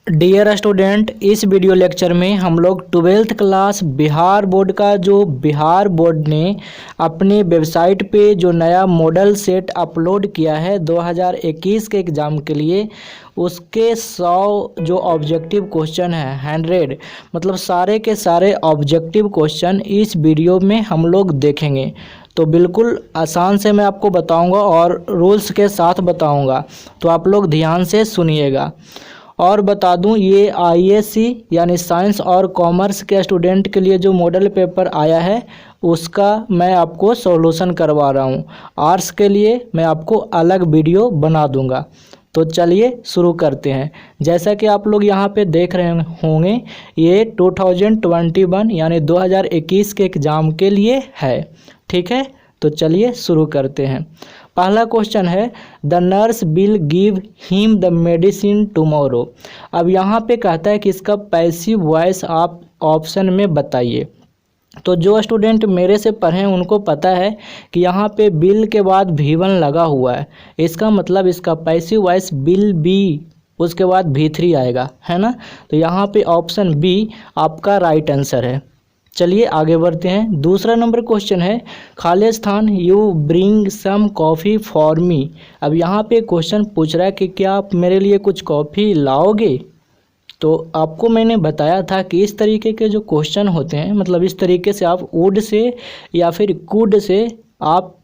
Dear student, इस video lecture में हम लोग 12th क्लास बिहार बोर्ड का जो बिहार बोर्ड ने अपनी वेबसाइट पे जो नया मॉडल सेट अपलोड किया है 2021 के एग्ज़ाम के लिए, उसके 100 जो ऑब्जेक्टिव क्वेश्चन है 100 मतलब सारे के सारे ऑब्जेक्टिव क्वेश्चन इस वीडियो में हम लोग देखेंगे। तो बिल्कुल आसान से मैं आपको बताऊंगा और रूल्स के साथ बताऊंगा, तो आप लोग ध्यान से सुनिएगा। और बता दूं, ये आईएससी यानी साइंस और कॉमर्स के स्टूडेंट के लिए जो मॉडल पेपर आया है उसका मैं आपको सॉल्यूशन करवा रहा हूं। आर्ट्स के लिए मैं आपको अलग वीडियो बना दूंगा। तो चलिए शुरू करते हैं। जैसा कि आप लोग यहाँ पे देख रहे होंगे, ये 2021 यानी 2021 के एग्ज़ाम के लिए है। ठीक है, तो चलिए शुरू करते हैं। पहला क्वेश्चन है, the nurse will give him the medicine tomorrow. अब यहाँ पे कहता है कि इसका पैसिव वॉइस आप ऑप्शन में बताइए। तो जो स्टूडेंट मेरे से पढ़े हैं उनको पता है कि यहाँ पे बिल के बाद V1 लगा हुआ है, इसका मतलब इसका पैसिव वॉइस बिल बी, उसके बाद V3 आएगा, है ना। तो यहाँ पे ऑप्शन बी आपका राइट आंसर है। चलिए आगे बढ़ते हैं। दूसरा नंबर क्वेश्चन है, खालिस्तान you bring some coffee for me. अब यहाँ पे क्वेश्चन पूछ रहा है कि क्या आप मेरे लिए कुछ कॉफ़ी लाओगे। तो आपको मैंने बताया था कि इस तरीके के जो क्वेश्चन होते हैं, मतलब इस तरीके से आप वुड से या फिर कुड से आप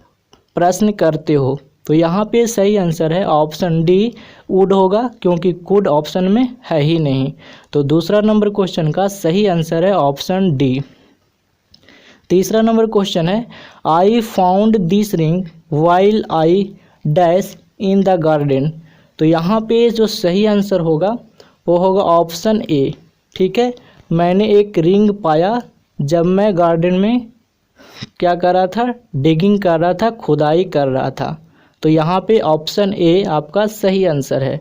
प्रश्न करते हो। तो यहाँ पे सही आंसर है ऑप्शन डी वुड होगा, क्योंकि कुड ऑप्शन में है ही नहीं। तो दूसरा नंबर क्वेश्चन का सही आंसर है ऑप्शन डी। तीसरा नंबर क्वेश्चन है, I found this ring while I dash in the garden. तो यहाँ पे जो सही आंसर होगा वो होगा ऑप्शन ए। ठीक है, मैंने एक रिंग पाया जब मैं गार्डन में क्या कर रहा था, डिगिंग कर रहा था, खुदाई कर रहा था। तो यहाँ पे ऑप्शन ए आपका सही आंसर है।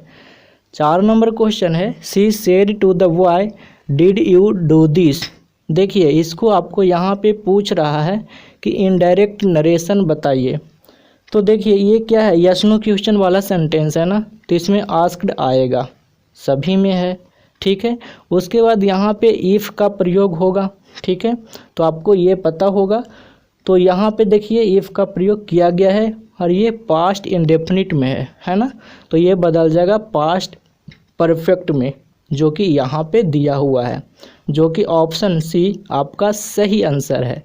4 नंबर क्वेश्चन है, she said to the boy did you do this. देखिए, इसको आपको यहाँ पे पूछ रहा है कि इनडायरेक्ट नरेशन बताइए। तो देखिए ये क्या है, यस नो क्वेश्चन वाला सेंटेंस है ना, तो इसमें आस्क्ड आएगा, सभी में है। ठीक है, उसके बाद यहाँ पे इफ़ का प्रयोग होगा। ठीक है, तो आपको ये पता होगा। तो यहाँ पे देखिए इफ़ का प्रयोग किया गया है और ये पास्ट इंडेफिनिट में है ना। तो ये बदल जाएगा पास्ट परफेक्ट में, जो कि यहाँ पे दिया हुआ है, जो कि ऑप्शन सी आपका सही आंसर है।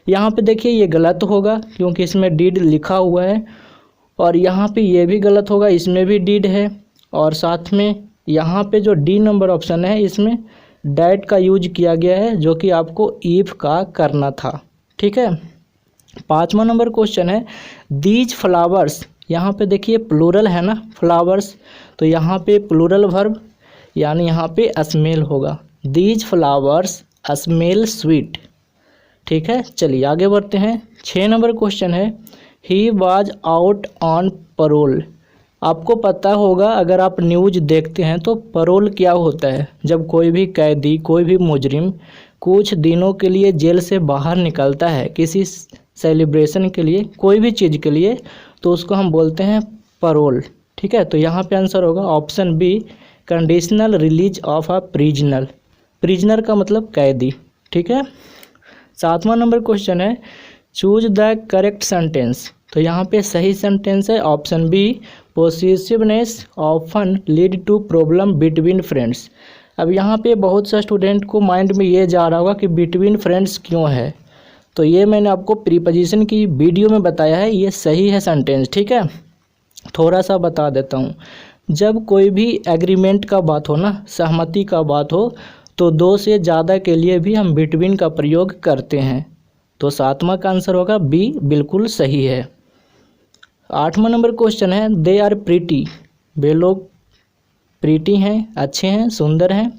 यहाँ पे देखिए ये गलत होगा क्योंकि इसमें डिड लिखा हुआ है, और यहाँ पे ये भी गलत होगा, इसमें भी डिड है, और साथ में यहाँ पे जो डी नंबर ऑप्शन है इसमें डैट का यूज किया गया है, जो कि आपको इफ का करना था। ठीक है, 5वां नंबर क्वेश्चन है, दीज फ्लावर्स। यहाँ पे देखिए प्लूरल है ना फ्लावर्स, तो यहाँ पे प्लूरल वर्ब यानी यहाँ पे स्मेल होगा, दीज फ्लावर्स स्मेल स्वीट। ठीक है, चलिए आगे बढ़ते हैं। 6 नंबर क्वेश्चन है, he was out on parole. आपको पता होगा, अगर आप न्यूज़ देखते हैं तो पैरोल क्या होता है, जब कोई भी कैदी, कोई भी मुजरिम कुछ दिनों के लिए जेल से बाहर निकलता है किसी सेलिब्रेशन के लिए, कोई भी चीज़ के लिए, तो उसको हम बोलते हैं पैरोल। ठीक है, तो यहाँ पे आंसर होगा option B, conditional release of a prisoner. Prisoner का मतलब कैदी। ठीक है, 7वां नंबर क्वेश्चन है, चूज द करेक्ट सेंटेंस। तो यहाँ पे सही सेंटेंस है option B, possessiveness often lead to problem between friends. अब यहाँ पे बहुत सा स्टूडेंट को माइंड में ये जा रहा होगा कि बिटवीन फ्रेंड्स क्यों है, तो ये मैंने आपको प्रीपोजिशन की वीडियो में बताया है, ये सही है सेंटेंस। ठीक है, थोड़ा सा बता देता हूँ। जब कोई भी एग्रीमेंट का बात हो ना, सहमति का बात हो, तो 2 से ज़्यादा के लिए भी हम बिटवीन का प्रयोग करते हैं। तो 7वां का आंसर होगा बी, बिल्कुल सही है। 8वां नंबर क्वेश्चन है, दे आर प्रीटी। वे लोग प्रीटी हैं, अच्छे हैं, सुंदर हैं,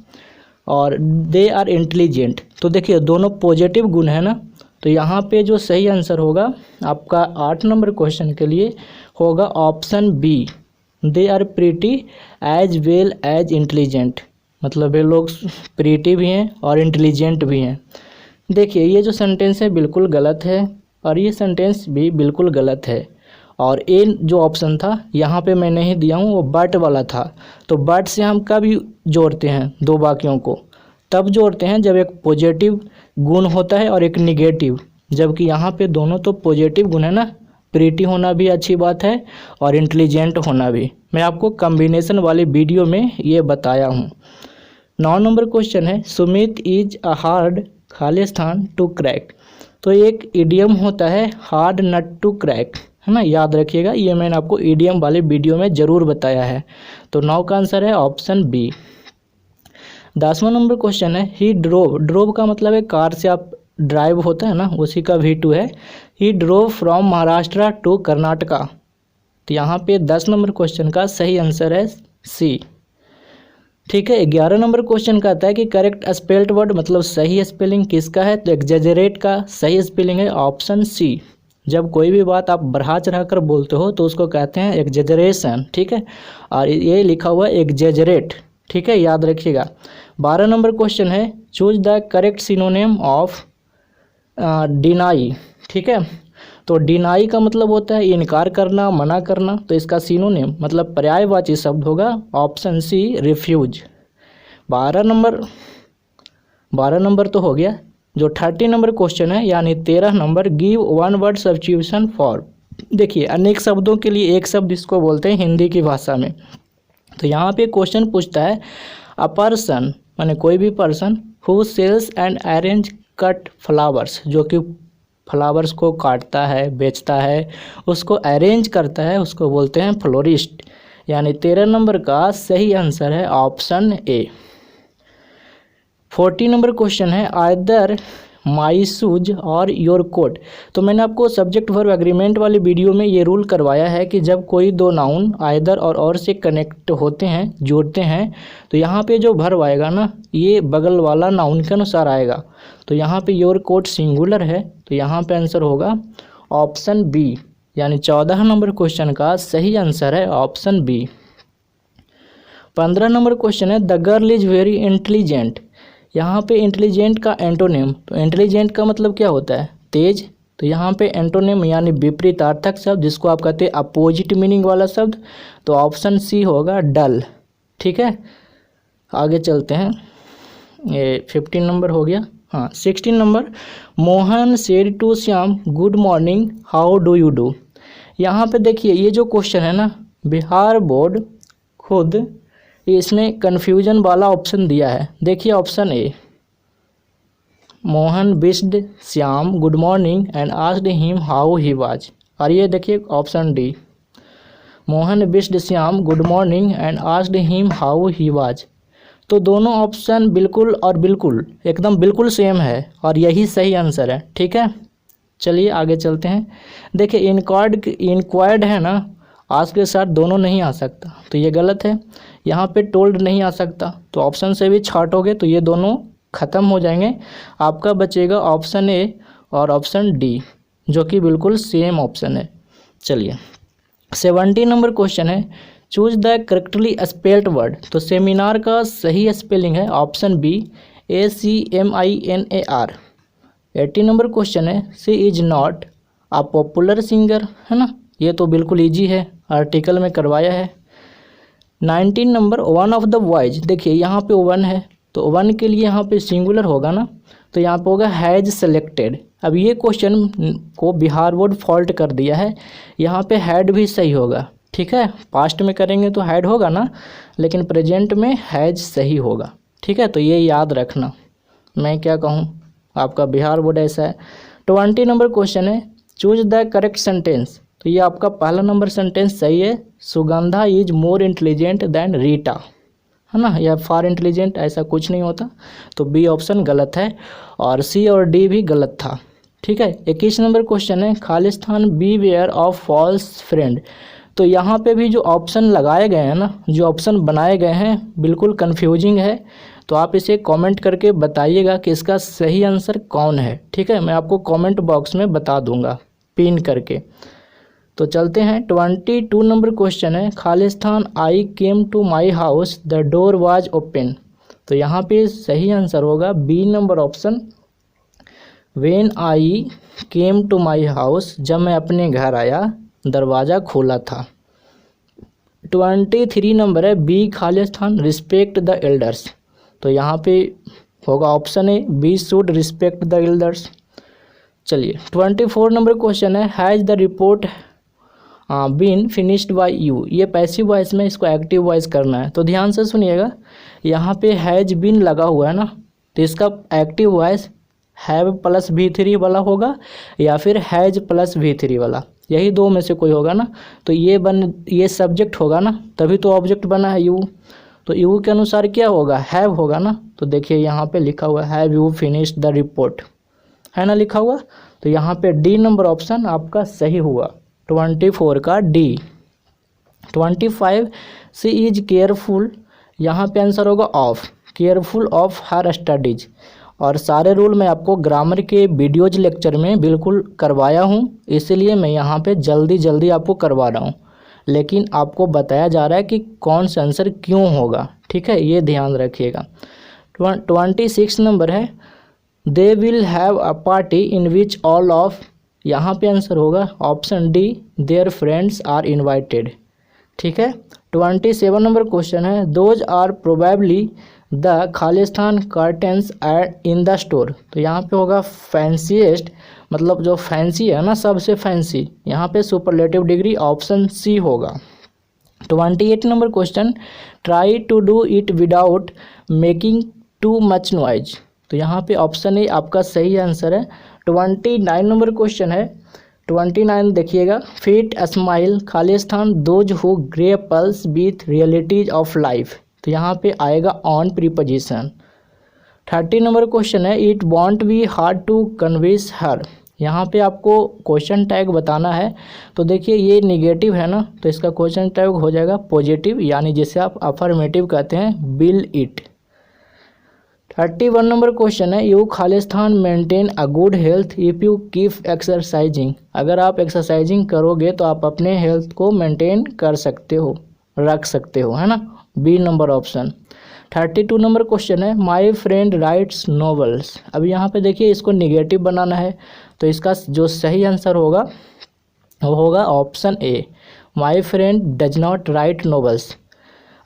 और दे आर इंटेलिजेंट। तो देखिए दोनों पॉजिटिव गुण है ना, तो यहाँ पे जो सही आंसर होगा आपका 8 नंबर क्वेश्चन के लिए होगा option B, they are pretty as well as intelligent. मतलब वे लोग प्रीटी भी हैं और इंटेलिजेंट भी हैं। देखिए ये जो सेंटेंस है बिल्कुल गलत है, और ये सेंटेंस भी बिल्कुल गलत है। और ए जो ऑप्शन था यहाँ पे मैं नहीं दिया हूँ, वो बट वाला था। तो बट से हम कब जोड़ते हैं दो वाक्यों को? तब जोड़ते हैं जब एक पॉजिटिव गुण होता है और एक निगेटिव, जबकि यहाँ पे दोनों तो पॉजिटिव गुण है ना। प्रीटी होना भी अच्छी बात है और इंटेलिजेंट होना भी। मैं आपको कॉम्बिनेशन वाली वीडियो में ये बताया हूँ। 9 नंबर क्वेश्चन है, सुमित इज अ हार्ड खालिस्तान टू क्रैक। तो एक इडियम होता है हार्ड नट टू क्रैक, है ना, याद रखिएगा। ये मैंने आपको इडियम वाले वीडियो में ज़रूर बताया है। तो 9 का आंसर है ऑप्शन बी। 10वां नंबर क्वेश्चन है, ही ड्रोव। ड्रोव का मतलब है कार से आप ड्राइव होता है ना, उसी का V2 है। He drove from Maharashtra to Karnataka. तो यहाँ पे 10 नंबर क्वेश्चन का सही आंसर है सी। ठीक है। 11 नंबर क्वेश्चन का आता है कि करेक्ट स्पेल्ड वर्ड, मतलब सही स्पेलिंग किसका है? तो एक्जेजरेट का सही स्पेलिंग है ऑप्शन सी। जब कोई भी बात आप बढ़ा चढ़ा कर बोलते हो तो उसको कहते हैं एक्जेजरेशन। ठीक है, और ये लिखा हुआ है एक्जेजरेट। ठीक है, याद रखिएगा। 12 नंबर क्वेश्चन है, choose the correct synonym of deny. ठीक है, तो डिनाई का मतलब होता है इनकार करना, मना करना। तो इसका सिनोनिम मतलब पर्यायवाची शब्द होगा ऑप्शन सी, रिफ्यूज। 12 नंबर तो हो गया। जो 30 नंबर क्वेश्चन है यानी 13 number, give one word substitution for. देखिए, अनेक शब्दों के लिए एक शब्द इसको बोलते हैं हिंदी की भाषा में। तो यहाँ पे क्वेश्चन पूछता है, अ पर्सन माने कोई भी person, who sells and arrange cut flowers, जो कि फ्लावर्स को काटता है, बेचता है, उसको अरेंज करता है, उसको बोलते हैं फ्लोरिस्ट। यानी 13 नंबर का सही आंसर है ऑप्शन ए। 40 नंबर क्वेश्चन है, आइदर माई शूज और योर कोट। तो मैंने आपको सब्जेक्ट वर्ब एग्रीमेंट वाली वीडियो में ये रूल करवाया है कि जब कोई दो नाउन आइदर और से कनेक्ट होते हैं, जोड़ते हैं, तो यहाँ पे जो वर्ब आएगा ना, ये बगल वाला नाउन के अनुसार आएगा। तो यहाँ पे योर कोट सिंगुलर है, तो यहाँ पे आंसर होगा ऑप्शन बी। यानी 14 नंबर क्वेश्चन का सही आंसर है ऑप्शन बी। 15 नंबर क्वेश्चन है, the girl is very intelligent. यहाँ पे इंटेलिजेंट का एंटोनिम, तो इंटेलिजेंट का मतलब क्या होता है? तेज। तो यहाँ पे एंटोनिम यानी विपरीतार्थक शब्द, जिसको आप कहते हैं अपोजिट मीनिंग वाला शब्द, तो ऑप्शन सी होगा डल। ठीक है, आगे चलते हैं। ये 15 नंबर हो गया। हाँ, 16 number, Mohan said to Shyam good morning how do you do. यहाँ पे देखिए, ये जो क्वेश्चन है ना, बिहार बोर्ड खुद इसमें कन्फ्यूजन वाला ऑप्शन दिया है। देखिए option A, Mohan wished Shyam good morning and asked him how he was. और ये देखिए option D, Mohan wished Shyam good morning and asked him how he was. तो दोनों ऑप्शन बिल्कुल और बिल्कुल एकदम बिल्कुल सेम है और यही सही आंसर है। ठीक है, चलिए आगे चलते हैं। देखिए इंक्वायर्ड है ना, आस्क के साथ दोनों नहीं आ सकता, तो ये गलत है। यहाँ पे टोल्ड नहीं आ सकता, तो ऑप्शन से भी छांटोगे तो ये दोनों ख़त्म हो जाएंगे। आपका बचेगा ऑप्शन ए और ऑप्शन डी, जो कि बिल्कुल सेम ऑप्शन है। चलिए 70 नंबर क्वेश्चन है, choose the correctly spelled word. तो सेमिनार का सही स्पेलिंग है option B, ACMINAR। 80 number question है, she is not a popular singer, है ना, ये तो बिल्कुल इजी है, आर्टिकल में करवाया है। 19 number, one of the boys. देखिए यहाँ पे वन है, तो वन के लिए यहाँ पे सिंगुलर होगा ना, तो यहाँ पे होगा हैज़ सेलेक्टेड। अब ये क्वेश्चन को बिहार बोर्ड फॉल्ट कर दिया है, यहाँ पे हैड भी सही होगा। ठीक है, पास्ट में करेंगे तो हैड होगा ना, लेकिन प्रेजेंट में हैज सही होगा। ठीक है, तो ये याद रखना, मैं क्या कहूँ, आपका बिहार बोर्ड ऐसा है। 20 नंबर क्वेश्चन है, चूज द करेक्ट सेंटेंस। तो ये आपका पहला नंबर सेंटेंस सही है, Sugandha is more intelligent than Rita, है ना, या फार इंटेलिजेंट, ऐसा कुछ नहीं होता। तो बी ऑप्शन गलत है और सी और डी भी गलत था। ठीक है, 21 नंबर क्वेश्चन है, खालिस्तान beware of false friend. तो यहाँ पे भी जो ऑप्शन लगाए गए हैं ना, जो ऑप्शन बनाए गए हैं, बिल्कुल कन्फ्यूजिंग है। तो आप इसे कमेंट करके बताइएगा कि इसका सही आंसर कौन है। ठीक है, मैं आपको कमेंट बॉक्स में बता दूंगा पिन करके। तो चलते हैं 22 नंबर क्वेश्चन है, खालिस्तान I came to my house the door was open. तो यहाँ पे सही आंसर होगा B number option, when I came to my house, जब मैं अपने घर आया दरवाज़ा खोला था। 23 नंबर है बी खालिस्तान रिस्पेक्ट द एल्डर्स। तो यहाँ पे होगा option A we should respect the elders. चलिए 24 नंबर क्वेश्चन है has the report been finished by you. ये पैसिव वॉइस में, इसको एक्टिव वॉइस करना है। तो ध्यान से सुनिएगा, यहाँ पे हैज बीन लगा हुआ है ना, तो इसका active voice have plus V3 वाला होगा या फिर हैज प्लस V3 वाला, यही दो में से कोई होगा ना। तो ये सब्जेक्ट होगा ना, तभी तो ऑब्जेक्ट बना है यू। तो यू के अनुसार क्या होगा, हैव होगा ना। तो देखिए यहाँ पे लिखा हुआ है have you finished the report, है ना लिखा हुआ। तो यहाँ पे डी नंबर ऑप्शन आपका सही हुआ, 24 का डी। 25 सी इज केयरफुल, यहाँ पे आंसर होगा of, careful of her studies. और सारे रूल मैं आपको ग्रामर के वीडियोज लेक्चर में बिल्कुल करवाया हूँ, इसीलिए मैं यहाँ पे जल्दी आपको करवा रहा हूँ, लेकिन आपको बताया जा रहा है कि कौन सा आंसर क्यों होगा, ठीक है, ये ध्यान रखिएगा। 26 नंबर है they will have a party in which all of, यहाँ पे आंसर होगा option D their friends are invited, ठीक है। 27 नंबर क्वेश्चन है दोज आर प्रोबेबली द खालिस्तान कर्टेंस इन द स्टोर। तो यहाँ पे होगा फैंसीएस्ट, मतलब जो फैंसी है ना, सबसे फैंसी, यहाँ पे सुपरलेटिव डिग्री ऑप्शन सी होगा। 28 number question try to do it without making too much noise. तो यहाँ पे ऑप्शन ए आपका सही आंसर है। 29 नंबर क्वेश्चन है, 29 देखिएगा फिट स्माइल खालिस्तान those who grapples with realities of life. तो यहाँ पे आएगा ऑन प्रीपोजिशन। 30 नंबर क्वेश्चन है it won't be hard to convince her. यहाँ पे आपको क्वेश्चन टैग बताना है। तो देखिए ये निगेटिव है ना, तो इसका क्वेश्चन टैग हो जाएगा पॉजिटिव, यानी जिसे आप अफर्मेटिव कहते हैं, बिल इट। 31 नंबर क्वेश्चन है you Khalistan maintain a good health if you keep exercising. अगर आप एक्सरसाइजिंग करोगे तो आप अपने हेल्थ को मेंटेन कर सकते हो, रख सकते हो, है ना, B number option. 32 number question है माई फ्रेंड राइट्स नॉवेल्स। अब यहाँ पे देखिए इसको निगेटिव बनाना है, तो इसका जो सही आंसर होगा वो होगा option A my friend does not right novels.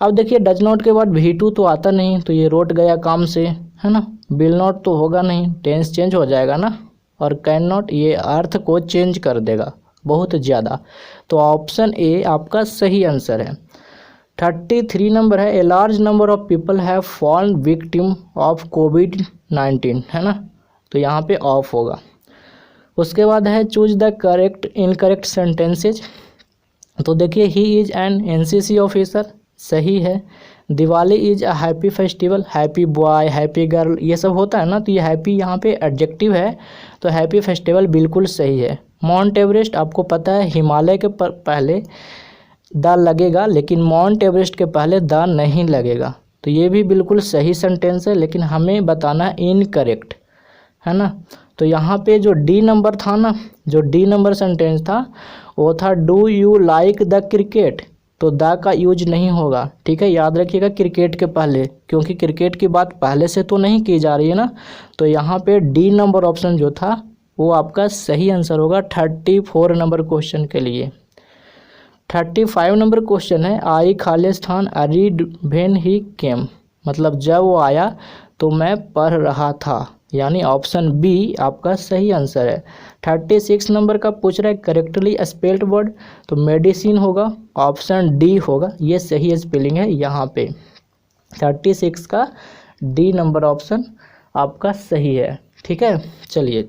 अब देखिए डज नॉट के बाद V2 तो आता नहीं, तो ये रोट गया काम से, है ना। विल नॉट तो होगा नहीं, टेंस चेंज हो जाएगा ना। और कैन नॉट ये अर्थ को चेंज कर देगा बहुत ज़्यादा। तो ऑप्शन ए आपका सही आंसर है। 33 नंबर है a large number of people have fallen victim of कोविड-19, है ना, तो यहाँ पे ऑफ होगा। उसके बाद है choose the correct incorrect sentences. तो देखिए he is an NCC officer, सही है। Diwali is a happy festival, happy boy happy girl ये सब होता है ना, तो ये हैप्पी यहाँ पे एडजेक्टिव है, तो हैप्पी फेस्टिवल बिल्कुल सही है। माउंट एवरेस्ट आपको पता है हिमालय के पहले द लगेगा, लेकिन माउंट एवरेस्ट के पहले द नहीं लगेगा, तो ये भी बिल्कुल सही सेंटेंस है, लेकिन हमें बताना इनकरेक्ट, है ना। तो यहाँ पे जो डी नंबर था ना, जो डी नंबर सेंटेंस था वो था do you like the cricket. तो द का यूज नहीं होगा, ठीक है, याद रखिएगा क्रिकेट के पहले, क्योंकि क्रिकेट की बात पहले से तो नहीं की जा रही है ना। तो यहाँ पे डी नंबर ऑप्शन जो था वो आपका सही आंसर होगा 34 नंबर क्वेश्चन के लिए। 35 नंबर क्वेश्चन है आई खालिस्तान रीड व्हेन ही केम, मतलब जब वो आया तो मैं पढ़ रहा था, यानी ऑप्शन बी आपका सही आंसर है। 36 नंबर का पूछ रहा है करेक्टली स्पेल्ड वर्ड, तो मेडिसिन होगा, ऑप्शन डी होगा, ये सही स्पेलिंग है यहाँ पे। 36 का डी नंबर ऑप्शन आपका सही है, ठीक है। चलिए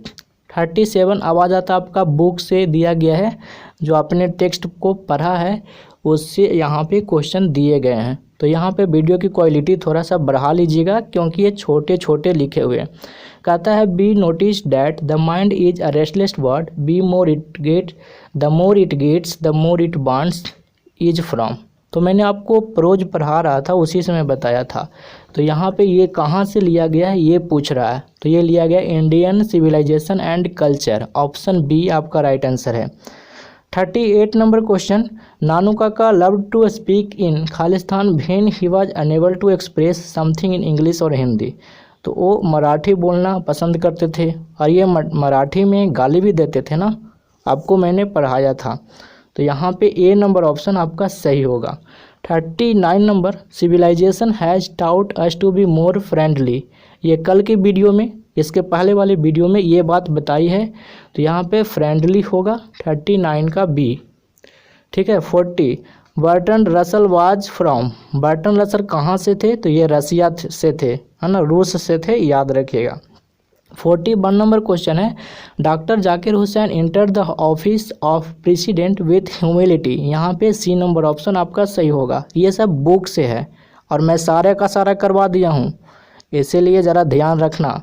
37 आवाज़ आता आपका बुक से दिया गया है, जो आपने टेक्स्ट को पढ़ा है उससे यहाँ पे क्वेश्चन दिए गए हैं। तो यहाँ पे वीडियो की क्वालिटी थोड़ा सा बढ़ा लीजिएगा, क्योंकि ये छोटे छोटे लिखे हुए हैं। कहता है we notice that the mind is a restless bird, be more it get the more it gets the more it wants is from. तो मैंने आपको प्रोज पढ़ा रहा था, उसी से मैं बताया था। तो यहाँ पे ये कहाँ से लिया गया है ये पूछ रहा है, तो ये लिया गया Indian civilisation and culture, option B आपका राइट आंसर है। 38 number question Nanu Kaka love to speak in खालिस्तान when he was unable to express something in English और हिंदी। तो वो मराठी बोलना पसंद करते थे, और ये मराठी में गाली भी देते थे ना, आपको मैंने पढ़ाया था। तो यहाँ पे ए नंबर ऑप्शन आपका सही होगा। 39 number, civilisation has taught us to be more friendly. ये कल की वीडियो में, इसके पहले वाले वीडियो में ये बात बताई है, तो यहाँ पे फ्रेंडली होगा 39 का बी। ठीक है। 40, Burton Russell was from. Burton Russell कहाँ से थे, तो ये रसिया से थे, है ना, रूस से थे, याद रखिएगा। 41 नंबर क्वेश्चन है, doctor Zakir Hussain enter the office of president with humility. यहाँ पे सी नंबर ऑप्शन आपका सही होगा। ये सब बुक से है और मैं सारे का सारा करवा दिया हूँ, इसीलिए ज़रा ध्यान रखना।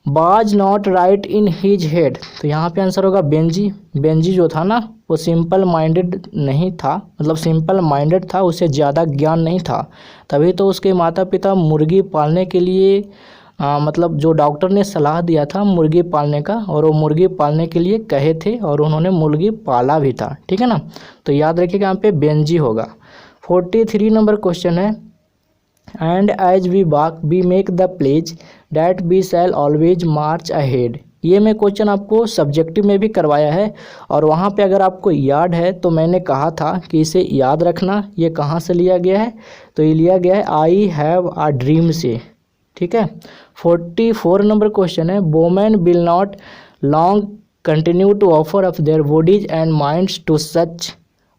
Was not right in his head, तो यहाँ पे आंसर होगा बेंजी। बेंजी जो था ना वो सिंपल माइंडेड नहीं था, मतलब सिंपल माइंडेड था, उसे ज़्यादा ज्ञान नहीं था, तभी तो उसके माता पिता मुर्गी पालने के लिए मतलब जो डॉक्टर ने सलाह दिया था मुर्गी पालने का, और वो मुर्गी पालने के लिए कहे थे और उन्होंने मुर्गी पाला भी था। ठीक है ना, तो याद रखिएगा यहाँ पे बेंजी होगा। 43 नंबर क्वेश्चन है, and as we walk we make the pledge that we shall always march ahead. ये मैं क्वेश्चन आपको सब्जेक्टिव में भी करवाया है, और वहाँ पे अगर आपको याद है तो मैंने कहा था कि इसे याद रखना। ये कहाँ से लिया गया है, तो ये लिया गया है आई हैव अ ड्रीम से। ठीक है। 44 नंबर क्वेश्चन है, women will not long continue to offer up their bodies and minds to such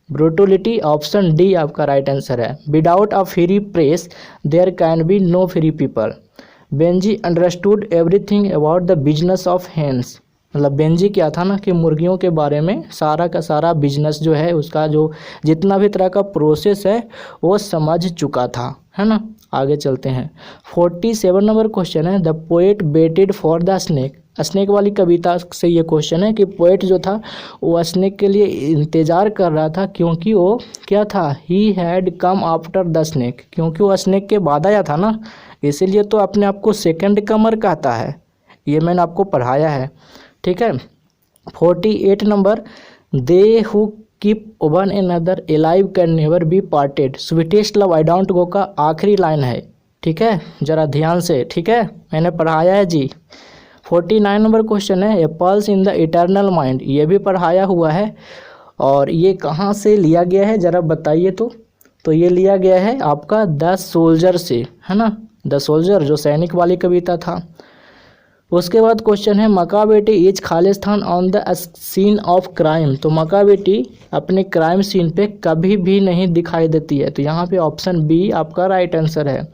brutality. Option D आपका राइट आंसर है। Without a free press there can be no free people. Benjy understood everything about the business of hens. मतलब Benjy क्या था ना कि मुर्गियों के बारे में सारा का सारा बिजनेस जो है, उसका जो जितना भी तरह का प्रोसेस है वो समझ चुका था, है ना। आगे चलते हैं। 47 नंबर क्वेश्चन है, the poet waited for the snake. Snake वाली कविता से ये क्वेश्चन है कि पोएट जो था वो स्नेक के लिए इंतज़ार कर रहा था, क्योंकि वो क्या था, he had come after the snake, क्योंकि वो स्नेक के बाद आया था ना, इसीलिए तो अपने आप को सेकंड कमर कहता है। ये मैंने आपको पढ़ाया है। ठीक है। 48 number, they who keep one another alive can never be parted. Sweetest love I don't go का आखिरी लाइन है। ठीक है, ज़रा ध्यान से, ठीक है, मैंने पढ़ाया है जी। 49 नंबर क्वेश्चन है, a pulse in the eternal mind. ये भी पढ़ाया हुआ है, और ये कहाँ से लिया गया है ज़रा बताइए तो ये लिया गया है आपका द सोल्जर से, है ना, द सोल्जर जो सैनिक वाली कविता था। उसके बाद क्वेश्चन है, मक्का बेटी इज खालिस्तान on the scene of crime. तो मक्का बेटी अपने क्राइम सीन पे कभी भी नहीं दिखाई देती है, तो यहाँ पे ऑप्शन बी आपका राइट आंसर है।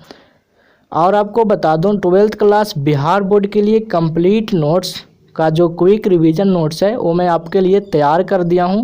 और आपको बता दूं 12th क्लास बिहार बोर्ड के लिए कंप्लीट नोट्स का जो क्विक रिवीजन नोट्स है वो मैं आपके लिए तैयार कर दिया हूं,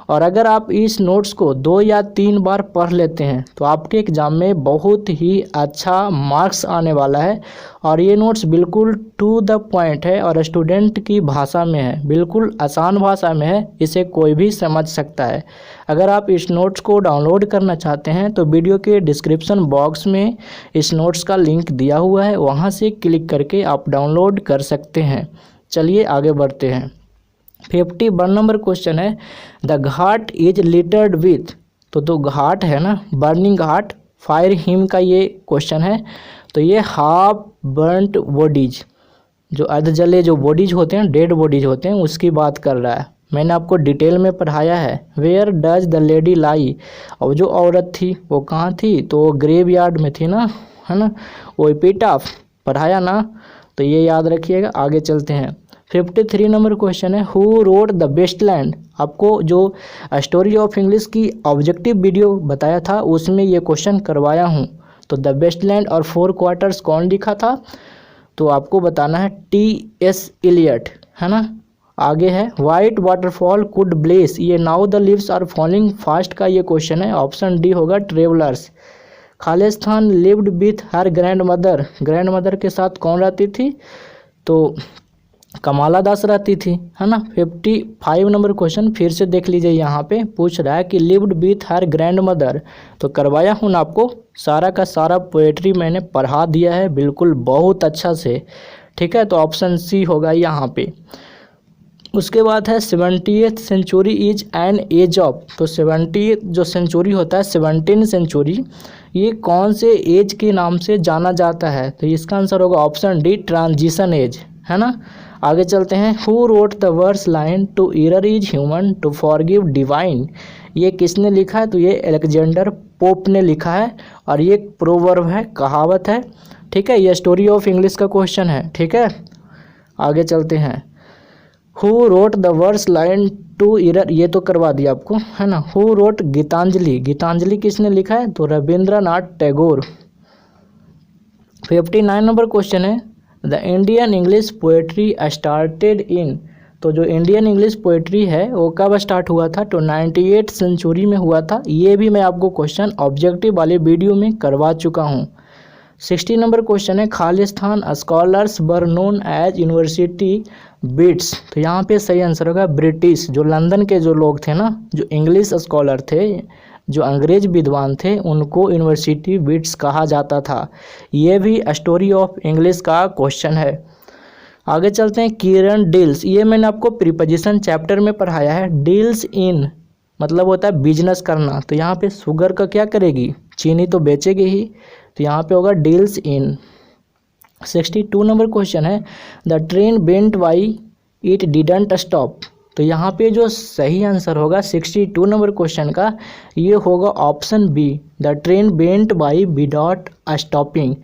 और अगर आप इस नोट्स को 2 या 3 बार पढ़ लेते हैं तो आपके एग्ज़ाम में बहुत ही अच्छा मार्क्स आने वाला है। और ये नोट्स बिल्कुल टू द पॉइंट है और स्टूडेंट की भाषा में है, बिल्कुल आसान भाषा में है, इसे कोई भी समझ सकता है। अगर आप इस नोट्स को डाउनलोड करना चाहते हैं तो वीडियो के डिस्क्रिप्शन बॉक्स में इस नोट्स का लिंक दिया हुआ है, वहाँ से क्लिक करके आप डाउनलोड कर सकते हैं। चलिए आगे बढ़ते हैं। 51 नंबर क्वेश्चन है, the Ghat is littered with. तो घाट है ना, बर्निंग घाट, फायर हिम का ये क्वेश्चन है। तो ये हाफ बर्नट बॉडीज, जो अर्ध जले जो बॉडीज होते हैं, डेड बॉडीज होते हैं, उसकी बात कर रहा है। मैंने आपको डिटेल में पढ़ाया है। वेयर डज द लेडी लाई। और जो औरत थी वो कहाँ थी, तो वो ग्रेव यार्ड में थी ना, है ना, वो एपिटाफ पढ़ाया ना, तो ये याद रखिएगा। आगे चलते हैं। 53 नंबर क्वेश्चन है, हु रोड द वेस्टलैंड। आपको जो स्टोरी ऑफ इंग्लिश की ऑब्जेक्टिव वीडियो बताया था उसमें ये क्वेश्चन करवाया हूँ। तो द वेस्टलैंड और 4 क्वार्टर्स कौन लिखा था, तो आपको बताना है T.S. एलियट, है ना। आगे है, वाइट वाटरफॉल कुड ब्लेस। ये now the leaves are falling fast का ये क्वेश्चन है, ऑप्शन डी होगा ट्रेवलर्स। खालिस्तान lived with her grandmother. Grandmother के साथ कौन रहती थी, तो कमाला दास रहती थी, है ना। 55 नंबर क्वेश्चन फिर से देख लीजिए, यहाँ पे पूछ रहा है कि lived with her grand mother. तो करवाया हूँ ना आपको, सारा का सारा पोएट्री मैंने पढ़ा दिया है बिल्कुल बहुत अच्छा से, ठीक है। तो ऑप्शन सी होगा यहाँ पे। उसके बाद है 70th century is an age of. तो 70 जो सेंचुरी होता है, 17 सेंचुरी, ये कौन से एज के नाम से जाना जाता है, तो इसका आंसर होगा ऑप्शन डी ट्रांजिशन एज, है ना। आगे चलते हैं। Who wrote the verse line to err is human to forgive divine, ये किसने लिखा है? तो ये अलेक्जेंडर पोप ने लिखा है और ये एक प्रोवर्ब है, कहावत है। ठीक है, ये स्टोरी ऑफ इंग्लिश का क्वेश्चन है। ठीक है, आगे चलते हैं। Who wrote the verse line to err, ये तो करवा दिया आपको, है ना। हु रोट गीतांजलि, गीतांजलि किसने लिखा है? तो रविंद्रनाथ टैगोर। 59 नंबर क्वेश्चन है। The Indian English poetry started in, तो जो इंडियन इंग्लिश पोएट्री है वो कब स्टार्ट हुआ था? तो 98 सेंचुरी में हुआ था। ये भी मैं आपको क्वेश्चन ऑब्जेक्टिव वाले वीडियो में करवा चुका हूँ। 60 नंबर क्वेश्चन है। खालिस्तान scholars were known as university wits, तो यहाँ पे सही आंसर होगा ब्रिटिश। जो लंदन के जो लोग थे ना, जो इंग्लिश स्कॉलर थे, जो अंग्रेज विद्वान थे, उनको यूनिवर्सिटी बिट्स कहा जाता था। ये भी स्टोरी ऑफ इंग्लिश का क्वेश्चन है। आगे चलते हैं। किरण डील्स, ये मैंने आपको प्रीपोजिशन चैप्टर में पढ़ाया है। डील्स इन मतलब होता है बिजनेस करना, तो यहाँ पे शुगर का क्या करेगी? चीनी तो बेचेगी ही, तो यहाँ पे होगा डील्स इन। 62 नंबर क्वेश्चन है। The train bent why it didn't stop, तो यहाँ पे जो सही आंसर होगा 62 नंबर क्वेश्चन का, ये होगा option B, the train went by without stopping.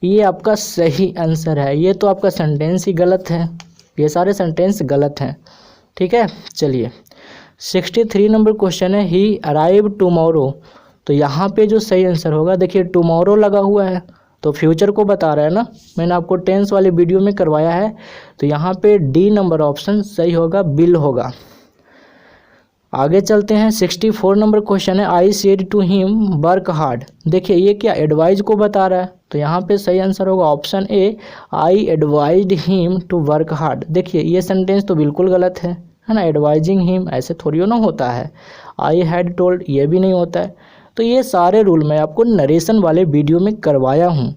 ये आपका सही आंसर है। ये तो आपका सेंटेंस ही गलत है, ये सारे सेंटेंस गलत हैं। ठीक है, चलिए। 63 नंबर क्वेश्चन है। ही अराइव टुमारो, तो यहाँ पे जो सही आंसर होगा, देखिए टुमारो लगा हुआ है तो फ्यूचर को बता रहा है ना, मैंने आपको टेंस वाले वीडियो में करवाया है। तो यहाँ पे डी नंबर ऑप्शन सही होगा, बिल होगा। आगे चलते हैं। 64 नंबर क्वेश्चन है। I said to him work hard, देखिए ये क्या एडवाइज को बता रहा है, तो यहाँ पे सही आंसर होगा option A, I advised him to work hard. देखिए ये सेंटेंस तो बिल्कुल गलत है ना, एडवाइजिंग हिम ऐसे थोड़ी ना होता है। आई हैड टोल्ड ये भी नहीं होता है। तो ये सारे रूल मैं आपको नरेशन वाले वीडियो में करवाया हूँ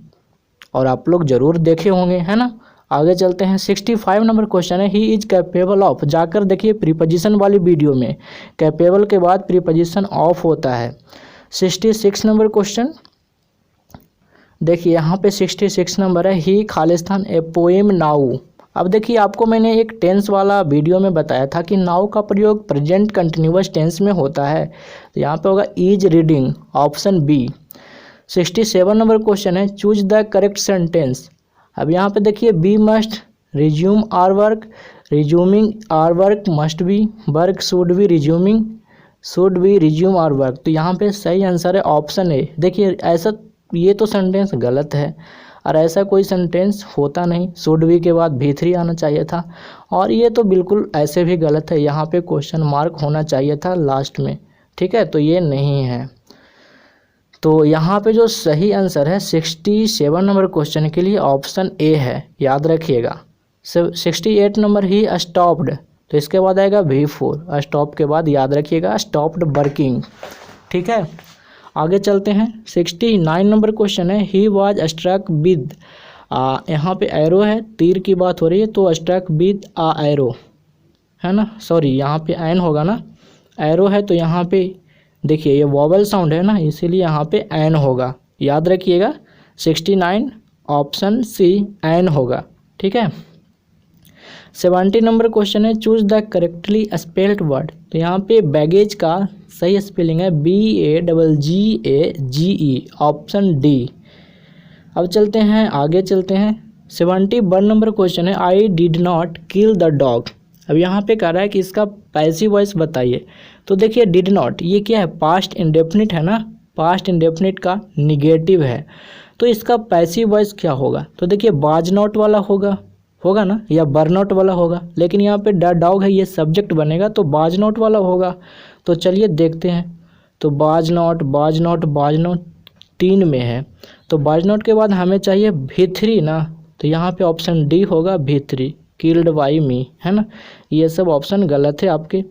और आप लोग ज़रूर देखे होंगे, है ना। आगे चलते हैं। 65 नंबर क्वेश्चन है। ही इज कैपेबल ऑफ, जाकर देखिए प्रीपोजिशन वाली वीडियो में, कैपेबल के बाद प्रीपोजिशन ऑफ होता है। 66 नंबर क्वेश्चन देखिए यहाँ पे 66 नंबर है। ही खालिस्तान ए पोएम नाउ, अब देखिए आपको मैंने एक टेंस वाला वीडियो में बताया था कि नाउ का प्रयोग प्रेजेंट कंटिन्यूअस टेंस में होता है, तो यहाँ पे होगा is reading, option B. 67 number question है। चूज द करेक्ट सेंटेंस, अब यहाँ पे देखिए we must resume our work, resuming our work must be, work should be resuming, should be resume our work, तो यहाँ पे सही आंसर है ऑप्शन ए। देखिए ऐसा ये तो सेंटेंस गलत है और ऐसा कोई सेंटेंस होता नहीं, शुड बी के बाद भी3 आना चाहिए था, और ये तो बिल्कुल ऐसे भी गलत है, यहाँ पे क्वेश्चन मार्क होना चाहिए था लास्ट में। ठीक है, तो ये नहीं है। तो यहाँ पे जो सही आंसर है 67 नंबर क्वेश्चन के लिए ऑप्शन ए है, याद रखिएगा। 68 नंबर ही स्टॉप्ड, तो इसके बाद आएगा V4, स्टॉप के बाद याद रखिएगा स्टॉप्ड वर्किंग। ठीक है, आगे चलते हैं। 69 नंबर क्वेश्चन है। ही वाज स्ट्रक विद, यहाँ पे एरो है, तीर की बात हो रही है, तो स्ट्रक विद आ एरो है ना, सॉरी यहाँ पे एन होगा ना, एरो है तो यहाँ पे देखिए ये वॉवल साउंड है ना, इसीलिए यहाँ पे एन होगा, याद रखिएगा। 69 ऑप्शन सी एन होगा। ठीक है। 70 नंबर क्वेश्चन है। Choose the correctly spelled word, तो यहाँ पे बैगेज का सही स्पेलिंग है BAGGAGE, ऑप्शन डी। अब चलते हैं आगे चलते हैं। 71 नंबर क्वेश्चन है। I did not kill the dog, अब यहाँ पे कह रहा है कि इसका पैसिव वॉइस बताइए, तो देखिए डिड नॉट ये क्या है, पास्ट इंडेफिनिट है ना, पास्ट इंडेफिनिट का निगेटिव है, तो इसका पैसिव वॉइस क्या होगा, तो देखिए बाज नॉट वाला होगा ना, या बर्नआउट वाला होगा, लेकिन यहाँ पे द डॉग है, ये सब्जेक्ट बनेगा तो बाज नॉट वाला होगा। तो चलिए देखते हैं, तो बाज नॉट 3 में है, तो बाज नॉट के बाद हमें चाहिए V3 ना, तो यहाँ पे ऑप्शन डी होगा V3, किल्ड बाई मी, है ना। ये सब ऑप्शन गलत है आपके।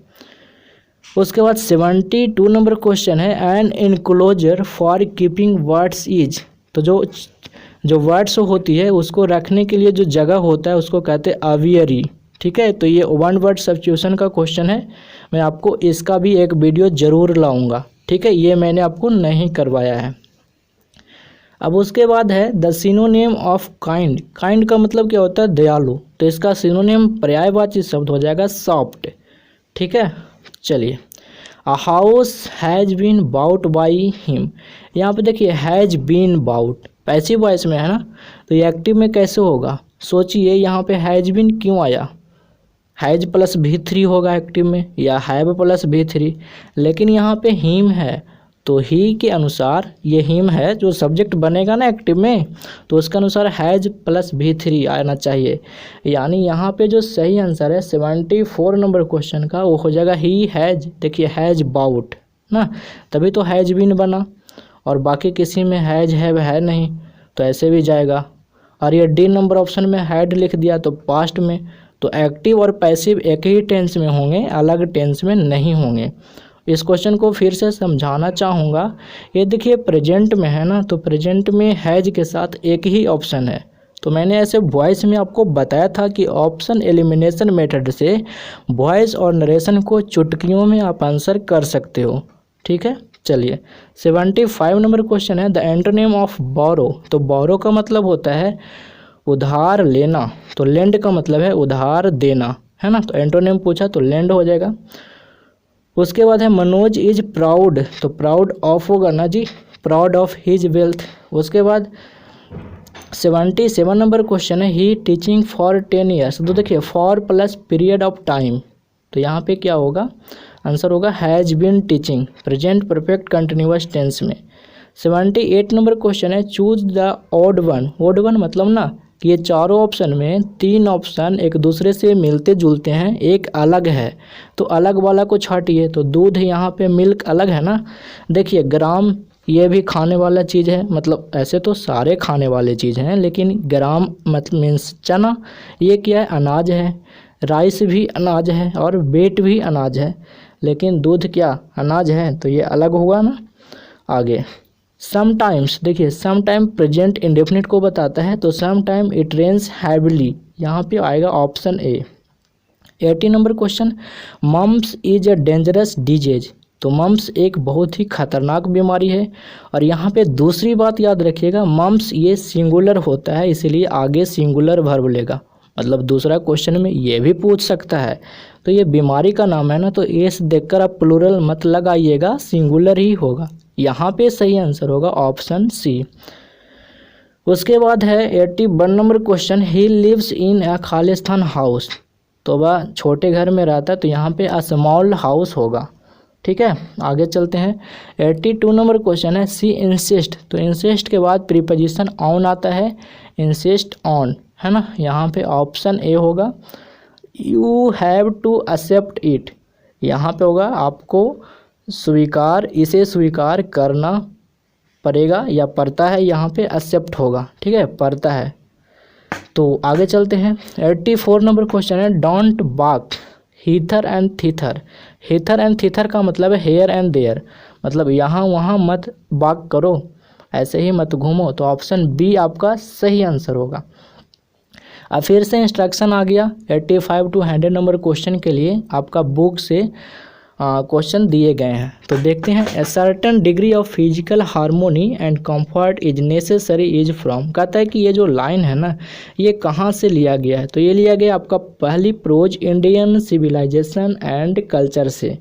उसके बाद 72 नंबर क्वेश्चन है। An enclosure for keeping words is, तो जो वर्ड्स होती है उसको रखने के लिए जो जगह होता है उसको कहते हैं अवियरी। ठीक है, तो ये 1 वर्ड सब्स्टिट्यूशन का क्वेश्चन है, मैं आपको इसका भी एक वीडियो ज़रूर लाऊंगा। ठीक है, ये मैंने आपको नहीं करवाया है। अब उसके बाद है the synonym of kind. Kind का मतलब क्या होता है? दयालु। तो इसका सिनोनिम पर्यायवाची शब्द हो जाएगा सॉफ्ट। ठीक है, चलिए। A house has been bought by him. यहाँ पे देखिए has been bought passive voice में है ना, तो ये एक्टिव में कैसे होगा? सोचिए यहाँ पे हैज़ बीन क्यों आया? हैज़ प्लस भी3 होगा एक्टिव में, या हैव प्लस भी3, लेकिन यहाँ पे हिम है, तो ही के अनुसार ये हिम है जो सब्जेक्ट बनेगा ना एक्टिव में, तो उसके अनुसार हैज़ प्लस भी3 आना चाहिए। यानी यहाँ पे जो सही आंसर है 74 नंबर क्वेश्चन का वो हो जाएगा ही हैज़। देखिए हैज़ बाउट ना, तभी तो हैज़ बीन बना, और बाकी किसी में हैज़ हैव है नहीं, तो ऐसे भी जाएगा। और ये डी नंबर ऑप्शन में हैड लिख दिया तो पास्ट में, तो एक्टिव और पैसिव एक ही टेंस में होंगे, अलग टेंस में नहीं होंगे। इस क्वेश्चन को फिर से समझाना चाहूँगा। ये देखिए प्रेजेंट में है ना, तो प्रेजेंट में हैज के साथ एक ही ऑप्शन है, तो मैंने ऐसे वॉइस में आपको बताया था कि ऑप्शन एलिमिनेशन मेथड से वॉइस और नरेशन को चुटकियों में आप आंसर कर सकते हो। ठीक है, चलिए 75 नंबर क्वेश्चन है द एंटोनिम ऑफ बोरो। तो बोरो का मतलब होता है उधार लेना, तो लेंड का मतलब है उधार देना, है ना, तो एंटोनिम पूछा तो लेंड हो जाएगा। उसके बाद है मनोज इज प्राउड, तो प्राउड ऑफ होगा ना जी, प्राउड ऑफ हिज वेल्थ। उसके बाद 77 नंबर क्वेश्चन है ही टीचिंग फॉर 10 ईयर्स। तो देखिए for plus period of time, तो यहाँ पे क्या होगा? आंसर होगा has been teaching, present perfect continuous tense में। 78 नंबर क्वेश्चन है choose the odd one. Odd one मतलब ना कि ये चारों ऑप्शन में 3 ऑप्शन एक दूसरे से मिलते जुलते हैं, एक अलग है, तो अलग वाला को छाटिए। तो दूध यहाँ पे मिल्क अलग है ना, देखिए ग्राम ये भी खाने वाला चीज़ है, मतलब ऐसे तो सारे खाने वाले चीज़ हैं, लेकिन ग्राम मतलब मीन्स चना, ये क्या है? अनाज है। राइस भी अनाज है और वेट भी अनाज है, लेकिन दूध क्या? अनाज है, तो ये अलग होगा ना। आगे समटाइम्स, देखिए समटाइम प्रेजेंट इंडेफिनिट को बताता है, तो समटाइम इट रेन्स हैविली, यहाँ पे आएगा option A. 80 number question mumps is a dangerous disease. तो मम्स एक बहुत ही खतरनाक बीमारी है, और यहाँ पे दूसरी बात याद रखिएगा, मम्स ये सिंगुलर होता है, इसीलिए आगे सिंगुलर वर्ब लेगा। मतलब दूसरा क्वेश्चन में ये भी पूछ सकता है, तो ये बीमारी का नाम है ना, तो एस देखकर आप प्लूरल मत लगाइएगा, सिंगुलर ही होगा। यहाँ पे सही आंसर होगा ऑप्शन सी। उसके बाद है 81 number question he lives in a खालिस्तान हाउस। तो वह छोटे घर में रहता है, तो यहाँ पे अ स्मॉल हाउस होगा। ठीक है, आगे चलते हैं। 82 नंबर क्वेश्चन है सी इंसिस्ट। तो इंसिस्ट के बाद प्रीपोजिशन ऑन आता है, इंसिस्ट ऑन, है ना, यहाँ पे ऑप्शन ए होगा। You have to accept it, यहाँ पे होगा आपको स्वीकार, इसे स्वीकार करना पड़ेगा या पड़ता है, यहाँ पे एक्सेप्ट होगा। ठीक है, पड़ता है। तो आगे चलते हैं। 84 नंबर क्वेश्चन है डोंट बाक हीथर एंड थीथर। हीथर एंड थीथर का मतलब है हेयर एंड देयर, मतलब यहाँ वहाँ मत बाक करो, ऐसे ही मत घूमो, तो ऑप्शन बी आपका सही आंसर होगा। अब फिर से इंस्ट्रक्शन आ गया 85 टू 100 नंबर क्वेश्चन के लिए, आपका बुक से क्वेश्चन दिए गए हैं, तो देखते हैं। A certain degree of physical harmony and comfort is necessary is from. कहता है कि ये जो लाइन है ना, ये कहाँ से लिया गया है? तो ये लिया गया आपका पहली prose Indian civilisation and culture से।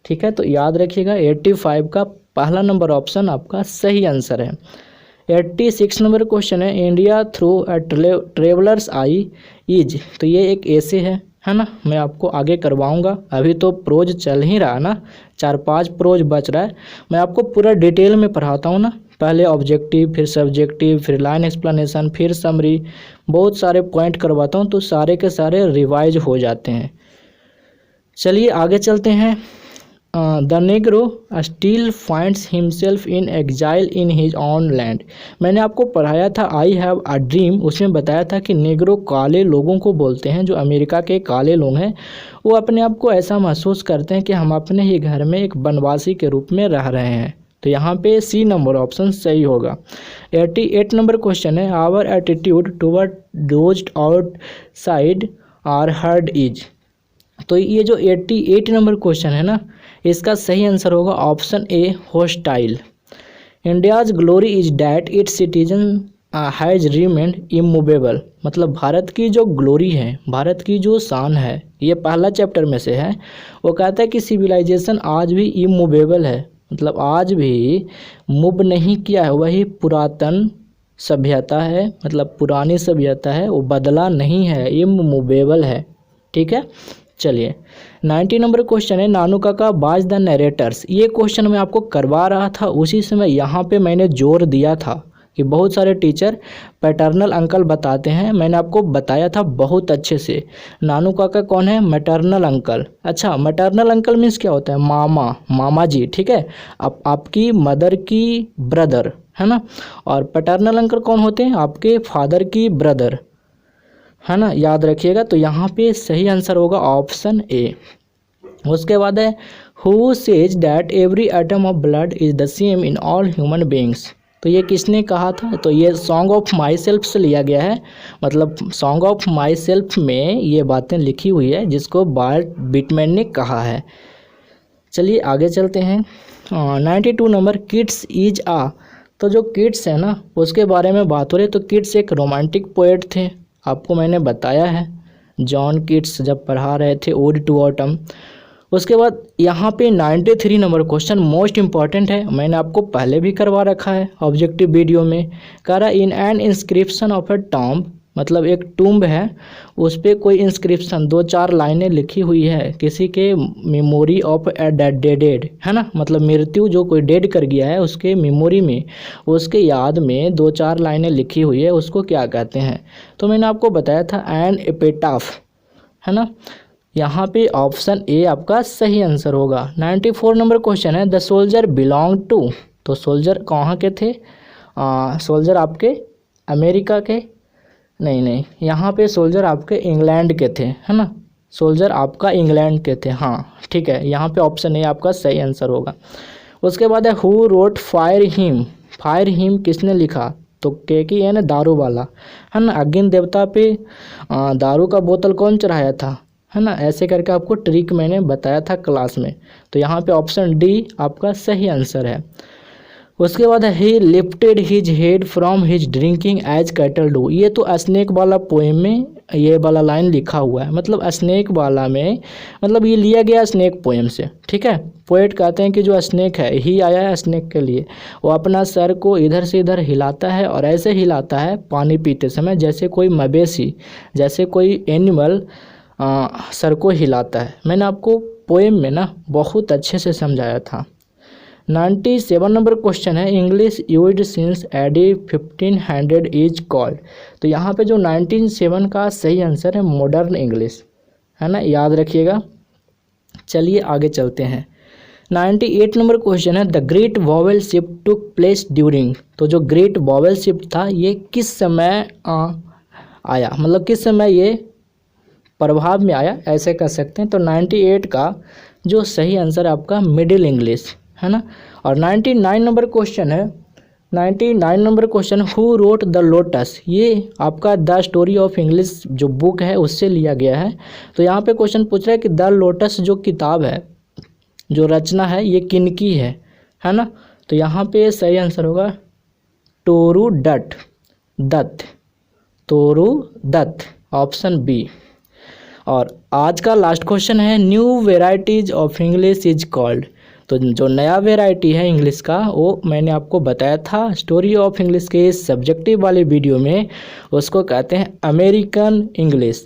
ठीक है, तो याद रखिएगा 85 का पहला नंबर ऑप्शन आपका सही आंसर है। 86 नंबर क्वेश्चन है India through a travellers I is. तो ये एक ऐसे है ना, मैं आपको आगे करवाऊंगा, अभी तो प्रोज चल ही रहा ना, 4-5 प्रोज बच रहा है, मैं आपको पूरा डिटेल में पढ़ाता हूँ ना, पहले ऑब्जेक्टिव, फिर सब्जेक्टिव, फिर लाइन एक्सप्लेनेशन, फिर समरी, बहुत सारे पॉइंट करवाता हूँ, तो सारे के सारे रिवाइज हो जाते हैं। चलिए आगे चलते हैं। The Negro still finds himself in exile in his on land. मैंने आपको पढ़ाया था आई हैव अ ड्रीम, उसमें बताया था कि नेग्रो काले लोगों को बोलते हैं, जो अमेरिका के काले लोग हैं, वो अपने आप को ऐसा महसूस करते हैं कि हम अपने ही घर में एक वनवासी के रूप में रह रहे हैं, तो यहाँ पे सी नंबर ऑप्शन सही होगा। 88 नंबर क्वेश्चन है our attitude toward those outside our herd is. तो ये जो 88 नंबर क्वेश्चन है ना, इसका सही आंसर होगा option A hostile. India's glory is that it's citizen has remained immovable. मतलब भारत की जो ग्लोरी है, भारत की जो शान है, ये पहला चैप्टर में से है। वो कहता है कि सिविलाइजेशन आज भी इमूवेबल है, मतलब आज भी मूव नहीं किया है, वही पुरातन सभ्यता है, मतलब पुरानी सभ्यता है, वो बदला नहीं है, इमूवेबल है। ठीक है, चलिए 90 नंबर क्वेश्चन है, नानू काका बाज द नरेटर्स। ये क्वेश्चन मैं आपको करवा रहा था, उसी समय यहाँ पे मैंने जोर दिया था कि बहुत सारे टीचर पैटर्नल अंकल बताते हैं, मैंने आपको बताया था बहुत अच्छे से। नानू काका कौन है? Maternal uncle. अच्छा, मैटरनल अंकल मीन्स क्या होता है? मामा, मामा जी। ठीक है, आपकी मदर की ब्रदर, है ना। और पैटर्नल अंकल कौन होते हैं? आपके फादर की ब्रदर, है ना, याद रखिएगा। तो यहाँ पे सही आंसर होगा ऑप्शन ए। उसके बाद है who says that every atom of blood is the same in all human beings. तो ये किसने कहा था? तो ये सॉन्ग ऑफ माई सेल्फ से लिया गया है, मतलब सॉन्ग ऑफ माई सेल्फ में ये बातें लिखी हुई है, जिसको वाल्ट विटमैन ने कहा है। चलिए आगे चलते हैं। 92 नंबर, किड्स इज आ। तो जो किड्स है ना, उसके बारे में बात हो रही है। तो किड्स एक रोमांटिक पोएट थे, आपको मैंने बताया है, जॉन किड्स जब पढ़ा रहे थे ओड टू ऑटम। उसके बाद यहाँ पे 93 नंबर क्वेश्चन मोस्ट इंपॉर्टेंट है, मैंने आपको पहले भी करवा रखा है ऑब्जेक्टिव वीडियो में। कह रहा है in an inscription of A tomb, मतलब एक टूम्ब है, उस पर कोई इंस्क्रिप्शन 2-4 लाइनें लिखी हुई है किसी के मेमोरी ऑफ ए डेड, है ना, मतलब मृत्यु जो कोई डेड कर गया है उसके मेमोरी में, उसके याद में 2-4 लाइनें लिखी हुई है, उसको क्या कहते हैं? तो मैंने आपको बताया था एन एपिटाफ, है ना। यहाँ पे ऑप्शन ए आपका सही आंसर होगा। 94 नंबर क्वेश्चन है द सोल्जर बिलोंग टू। तो सोल्जर कहाँ के थे? सोल्जर आपके अमेरिका के, नहीं, यहाँ पे सोल्जर आपके इंग्लैंड के थे, है ना, सोल्जर आपका इंग्लैंड के थे। हाँ ठीक है, यहाँ पे ऑप्शन ए आपका सही आंसर होगा। उसके बाद है who wrote fire him. Fire him किसने लिखा? तो की है ना, दारू वाला, है ना। अग्नि देवता पे दारू का बोतल कौन चढ़ाया था, है ना। ऐसे करके आपको ट्रिक मैंने बताया था क्लास में। तो यहाँ पे ऑप्शन डी आपका सही आंसर है। उसके बाद he lifted his head from his drinking as cattle do. ये तो स्नेक वाला पोएम में ये वाला लाइन लिखा हुआ है, मतलब स्नेक वाला में, मतलब ये लिया गया स्नेक पोएम से। ठीक है, पोएट कहते हैं कि जो स्नेक है, ही आया है स्नेक के लिए, वो अपना सर को इधर से इधर हिलाता है, और ऐसे हिलाता है पानी पीते समय जैसे कोई मवेशी, जैसे कोई एनिमल सर को हिलाता है। मैंने आपको पोएम में ना बहुत अच्छे से समझाया था। 97 नंबर क्वेश्चन है English used since AD 1500 is called. तो यहाँ पे जो 97 का सही आंसर है मॉडर्न इंग्लिश, है ना, याद रखिएगा। चलिए आगे चलते हैं। 98 नंबर क्वेश्चन है the great vowel shift took place during. तो जो ग्रेट वॉवेल शिफ्ट था ये किस समय आया, मतलब किस समय ये प्रभाव में आया, ऐसे कह सकते हैं। तो 98 का जो सही आंसर है आपका मिडिल इंग्लिश, है ना। और 99 नंबर क्वेश्चन है, 99 number question who wrote the lotus. ये आपका द स्टोरी ऑफ इंग्लिश जो बुक है उससे लिया गया है। तो यहाँ पे क्वेश्चन पूछ रहा है कि द लोटस जो किताब है, जो रचना है, ये किनकी है ना। तो यहाँ पे सही आंसर होगा टोरू दत्त, टोरू दत्त, ऑप्शन बी। और आज का लास्ट क्वेश्चन है new varieties of English is called. तो जो नया वेराइटी है इंग्लिश का वो मैंने आपको बताया था स्टोरी ऑफ इंग्लिश के सब्जेक्टिव वाले वीडियो में, उसको कहते हैं अमेरिकन इंग्लिश।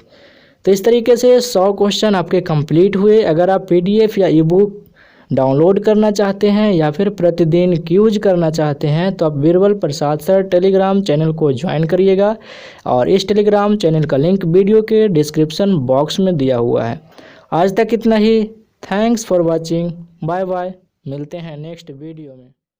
तो इस तरीके से 100 क्वेश्चन आपके कंप्लीट हुए। अगर आप PDF या ई-बुक डाउनलोड करना चाहते हैं या फिर प्रतिदिन क्यूज करना चाहते हैं तो आप Birbal Prasad sir Telegram channel को ज्वाइन करिएगा, और इस टेलीग्राम चैनल का लिंक वीडियो के डिस्क्रिप्शन बॉक्स में दिया हुआ है। आज तक इतना ही, thanks for watching, bye bye, मिलते हैं नेक्स्ट वीडियो में।